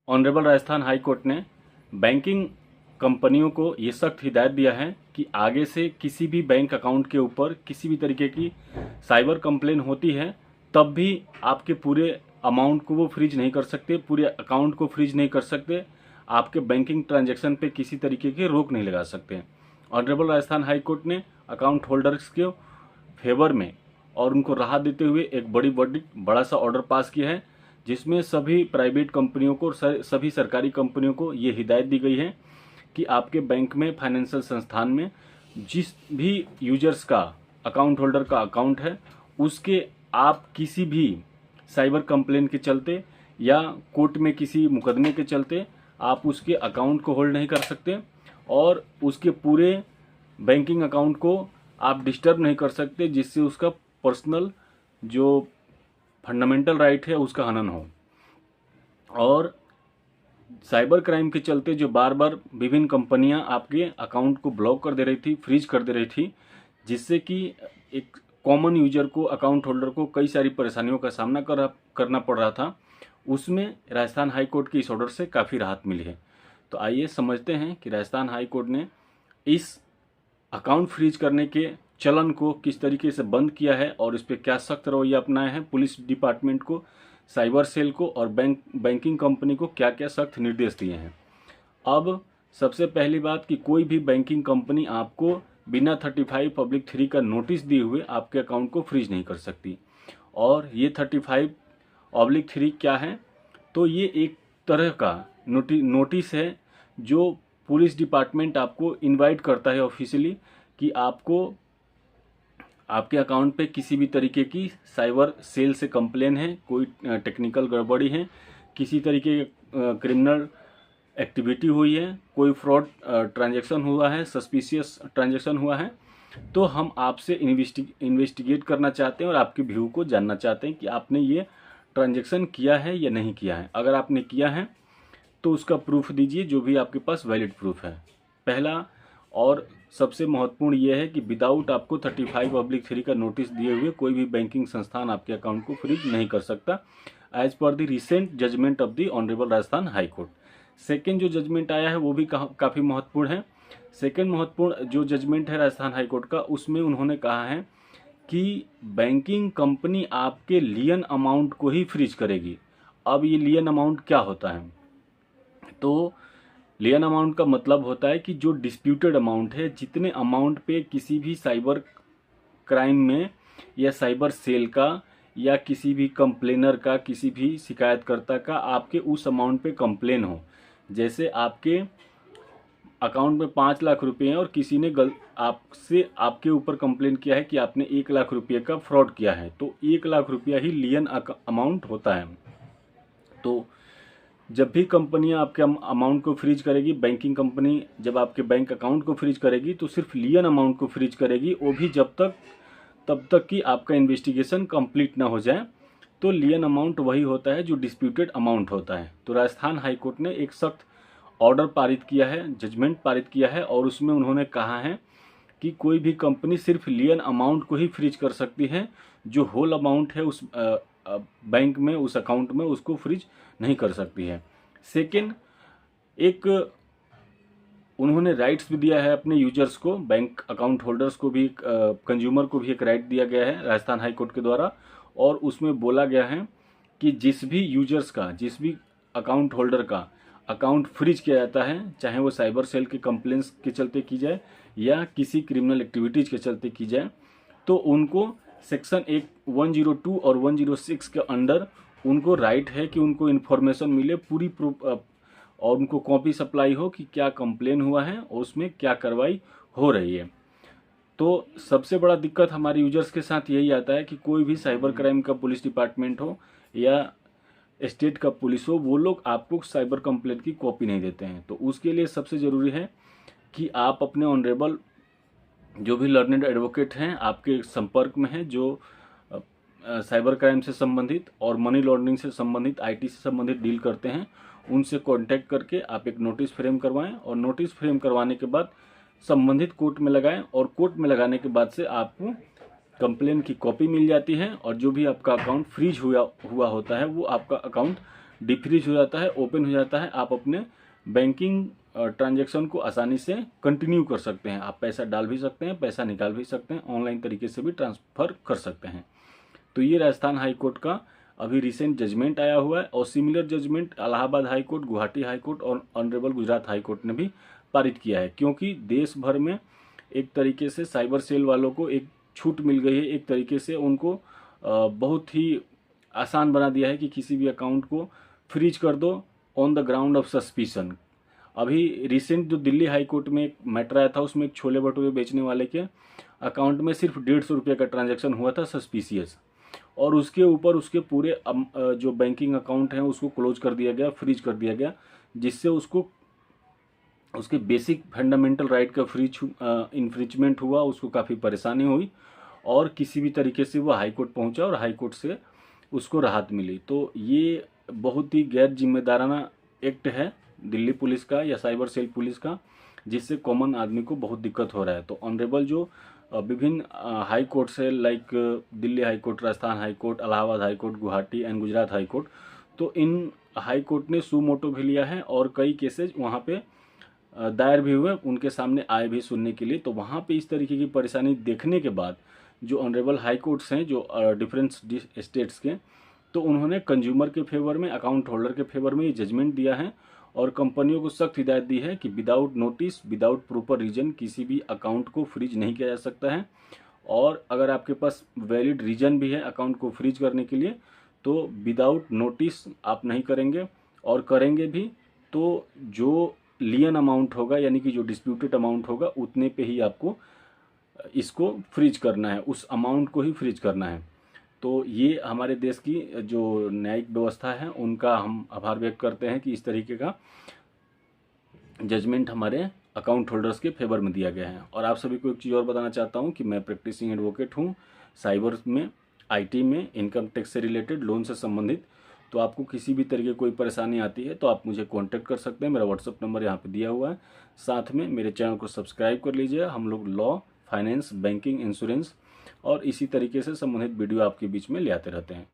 Honourable Rajasthan high court ने banking कंपनियों को ये सख्त हिदायत दिया है कि आगे से किसी भी बैंक अकाउंट के ऊपर किसी भी तरीके की साइबर कंप्लेन होती है तब भी आपके पूरे अमाउंट को वो फ्रीज नहीं कर सकते, पूरे अकाउंट को फ्रीज नहीं कर सकते, आपके बैंकिंग ट्रांजैक्शन पे किसी तरीके की रोक नहीं लगा सकते। ऑनरेबल राजस्थान हाई कोर्ट ने अकाउंट होल्डर्स के फेवर में और उनको राहत देते हुए एक बड़ा सा ऑर्डर पास किया है, जिसमें सभी प्राइवेट कंपनियों को, सभी सरकारी कंपनियों को ये हिदायत दी गई है कि आपके बैंक में, फाइनेंशियल संस्थान में जिस भी यूजर्स का, अकाउंट होल्डर का अकाउंट है, उसके आप किसी भी साइबर कंप्लेन के चलते या कोर्ट में किसी मुकदमे के चलते आप उसके अकाउंट को होल्ड नहीं कर सकते और उसके पूरे बैंकिंग अकाउंट को आप डिस्टर्ब नहीं कर सकते, जिससे उसका पर्सनल जो फंडामेंटल राइट है उसका हनन हो। और साइबर क्राइम के चलते जो बार बार विभिन्न कंपनियां आपके अकाउंट को ब्लॉक कर दे रही थी, फ्रीज कर दे रही थी, जिससे कि एक कॉमन यूजर को, अकाउंट होल्डर को कई सारी परेशानियों का सामना करना पड़ रहा था, उसमें राजस्थान हाई कोर्ट के इस ऑर्डर से काफ़ी राहत मिली है। तो आइए समझते हैं कि राजस्थान हाई कोर्ट ने इस अकाउंट फ्रीज करने के चलन को किस तरीके से बंद किया है और इस पर क्या सख्त रवैया अपनाया है। पुलिस डिपार्टमेंट को, साइबर सेल को और बैंकिंग कंपनी को क्या क्या सख्त निर्देश दिए हैं। अब सबसे पहली बात कि कोई भी बैंकिंग कंपनी आपको बिना 35 पब्लिक 3 का नोटिस दिए हुए आपके अकाउंट को फ्रीज नहीं कर सकती। और ये 35/3 क्या है? तो ये एक तरह का नोटिस है जो पुलिस डिपार्टमेंट आपको इनवाइट करता है ऑफिशियली कि आपको आपके अकाउंट पे किसी भी तरीके की साइबर सेल से कंप्लेन है, कोई टेक्निकल गड़बड़ी है, किसी तरीके का क्रिमिनल एक्टिविटी हुई है, कोई फ्रॉड ट्रांजैक्शन हुआ है, सस्पिशियस ट्रांजैक्शन हुआ है, तो हम आपसे इन्वेस्टिगेट करना चाहते हैं और आपके व्यू को जानना चाहते हैं कि आपने ये ट्रांजैक्शन किया है या नहीं किया है। अगर आपने किया है तो उसका प्रूफ दीजिए, जो भी आपके पास वैलिड प्रूफ है। पहला और सबसे महत्वपूर्ण यह है कि विदाउट आपको 35/3 का नोटिस दिए हुए कोई भी बैंकिंग संस्थान आपके अकाउंट को फ्रीज नहीं कर सकता, as per the recent judgement of the honourable Rajasthan high court. Second जो जजमेंट आया है वो भी काफ़ी महत्वपूर्ण है। सेकेंड महत्वपूर्ण जो जजमेंट है राजस्थान हाई कोर्ट का, उसमें उन्होंने कहा है कि बैंकिंग कंपनी आपके लियन अमाउंट को ही फ्रीज करेगी। अब ये लियन अमाउंट क्या होता है? तो लियन अमाउंट का मतलब होता है कि जो डिस्प्यूटेड अमाउंट है, जितने अमाउंट पे किसी भी साइबर क्राइम में या साइबर सेल का या किसी भी कंप्लेनर का, किसी भी शिकायतकर्ता का आपके उस अमाउंट पे कंप्लेन हो। जैसे आपके अकाउंट में 5 लाख रुपए हैं और किसी ने आपसे आपके ऊपर कंप्लेन किया है कि आपने 1 लाख रुपये का फ्रॉड किया है, तो 1 लाख रुपया ही लियन अमाउंट होता है। तो जब भी कंपनियां आपके अमाउंट को फ्रीज करेगी, बैंकिंग कंपनी जब आपके बैंक अकाउंट को फ्रीज करेगी तो सिर्फ लियन अमाउंट को फ्रीज करेगी, वो भी तब तक कि आपका इन्वेस्टिगेशन कंप्लीट ना हो जाए। तो लियन अमाउंट वही होता है जो डिस्प्यूटेड अमाउंट होता है। तो राजस्थान हाई कोर्ट ने एक सख्त ऑर्डर पारित किया है, जजमेंट पारित किया है, और उसमें उन्होंने कहा है कि कोई भी कंपनी सिर्फ लियन अमाउंट को ही फ्रीज कर सकती है, जो होल अमाउंट है उस बैंक में, उस अकाउंट में, उसको फ्रीज नहीं कर सकती है। सेकेंड, एक उन्होंने राइट्स भी दिया है अपने यूजर्स को, बैंक अकाउंट होल्डर्स को भी, कंज्यूमर को भी एक राइट दिया गया है राजस्थान हाई कोर्ट के द्वारा, और उसमें बोला गया है कि जिस भी यूजर्स का, जिस भी अकाउंट होल्डर का अकाउंट फ्रीज किया जाता है, चाहे वो साइबर सेल के कंप्लेंट्स के चलते की जाए या किसी क्रिमिनल एक्टिविटीज़ के चलते की जाए, तो उनको सेक्शन 102 और 106 के अंडर उनको राइट है कि उनको इन्फॉर्मेशन मिले पूरी प्रूफ, और उनको कॉपी सप्लाई हो कि क्या कंप्लेन हुआ है और उसमें क्या कार्रवाई हो रही है। तो सबसे बड़ा दिक्कत हमारे यूजर्स के साथ यही आता है कि कोई भी साइबर क्राइम का पुलिस डिपार्टमेंट हो या स्टेट का पुलिस हो, वो लोग आपको साइबर कंप्लेन की कॉपी नहीं देते हैं। तो उसके लिए सबसे ज़रूरी है कि आप अपने ऑनरेबल जो भी लर्नेड एडवोकेट हैं, आपके संपर्क में हैं, जो साइबर क्राइम से संबंधित और मनी लॉन्ड्रिंग से संबंधित, आईटी से संबंधित डील करते हैं, उनसे कांटेक्ट करके आप एक नोटिस फ्रेम करवाएं, और नोटिस फ्रेम करवाने के बाद संबंधित कोर्ट में लगाएं, और कोर्ट में लगाने के बाद से आपको कंप्लेन की कॉपी मिल जाती है, और जो भी आपका अकाउंट फ्रीज हुआ होता है वो आपका अकाउंट डिफ्रीज हो जाता है, ओपन हो जाता है। आप अपने बैंकिंग ट्रांजैक्शन को आसानी से कंटिन्यू कर सकते हैं। आप पैसा डाल भी सकते हैं, पैसा निकाल भी सकते हैं, ऑनलाइन तरीके से भी ट्रांसफ़र कर सकते हैं। तो ये राजस्थान हाई कोर्ट का अभी रिसेंट जजमेंट आया हुआ है और similar judgement Allahabad high court, Guwahati high court और ऑनरेबल गुजरात हाई कोर्ट ने भी पारित किया है। क्योंकि देश भर में एक तरीके से साइबर सेल वालों को एक छूट मिल गई है, एक तरीके से उनको बहुत ही आसान बना दिया है कि किसी भी अकाउंट को फ्रीज कर दो on the ground of suspicion. अभी रिसेंट जो दिल्ली हाई कोर्ट में एक मैटर आया था, उसमें एक छोले भटूरे बेचने वाले के अकाउंट में सिर्फ 150 रुपये का ट्रांजैक्शन हुआ था सस्पिशियस, और उसके ऊपर उसके पूरे जो बैंकिंग अकाउंट हैं उसको क्लोज कर दिया गया, फ्रीज कर दिया गया, जिससे उसको उसके बेसिक फंडामेंटल राइट का इन्फ्रिचमेंट हुआ, उसको काफ़ी परेशानी हुई और किसी भी तरीके से वो हाई कोर्ट पहुंचा और हाई कोर्ट से उसको राहत मिली। तो ये बहुत ही गैर जिम्मेदाराना एक्ट है दिल्ली पुलिस का या साइबर सेल पुलिस का, जिससे कॉमन आदमी को बहुत दिक्कत हो रहा है। तो ऑनरेबल जो विभिन्न हाई कोर्ट से like Delhi high court, Rajasthan high court, Allahabad high court, Guwahati and Gujarat high court, तो इन हाई कोर्ट ने सू मोटो भी लिया है और कई केसेज वहाँ पे दायर भी हुए, उनके सामने आए भी सुनने के लिए। तो वहाँ पे इस तरीके की परेशानी देखने के बाद जो ऑनरेबल हाई कोर्ट्स हैं जो डिफरेंट स्टेट्स के, तो उन्होंने कंज्यूमर के फेवर में, अकाउंट होल्डर के फेवर में ये जजमेंट दिया है और कंपनियों को सख्त हिदायत दी है कि without notice, without proper reason किसी भी अकाउंट को फ्रीज नहीं किया जा सकता है। और अगर आपके पास वैलिड रीजन भी है अकाउंट को फ्रीज करने के लिए, तो विदाउट नोटिस आप नहीं करेंगे, और करेंगे भी तो जो लियन अमाउंट होगा यानी कि जो डिस्प्यूटेड अमाउंट होगा उतने पे ही आपको इसको फ्रीज करना है, उस अमाउंट को ही फ्रीज करना है। तो ये हमारे देश की जो न्यायिक व्यवस्था है उनका हम आभार व्यक्त करते हैं कि इस तरीके का जजमेंट हमारे अकाउंट होल्डर्स के फेवर में दिया गया है। और आप सभी को एक चीज़ और बताना चाहता हूँ कि मैं प्रैक्टिसिंग एडवोकेट हूँ साइबर में, IT में, इनकम टैक्स से रिलेटेड, लोन से संबंधित। तो आपको किसी भी तरीके कोई परेशानी आती है तो आप मुझे कांटेक्ट कर सकते हैं। मेरा व्हाट्सअप नंबर यहाँ पे दिया हुआ है। साथ में मेरे चैनल को सब्सक्राइब कर लीजिए। हम लोग लॉ, फाइनेंस, बैंकिंग, इंश्योरेंस और इसी तरीके से संबंधित वीडियो आपके बीच में ले आते रहते हैं।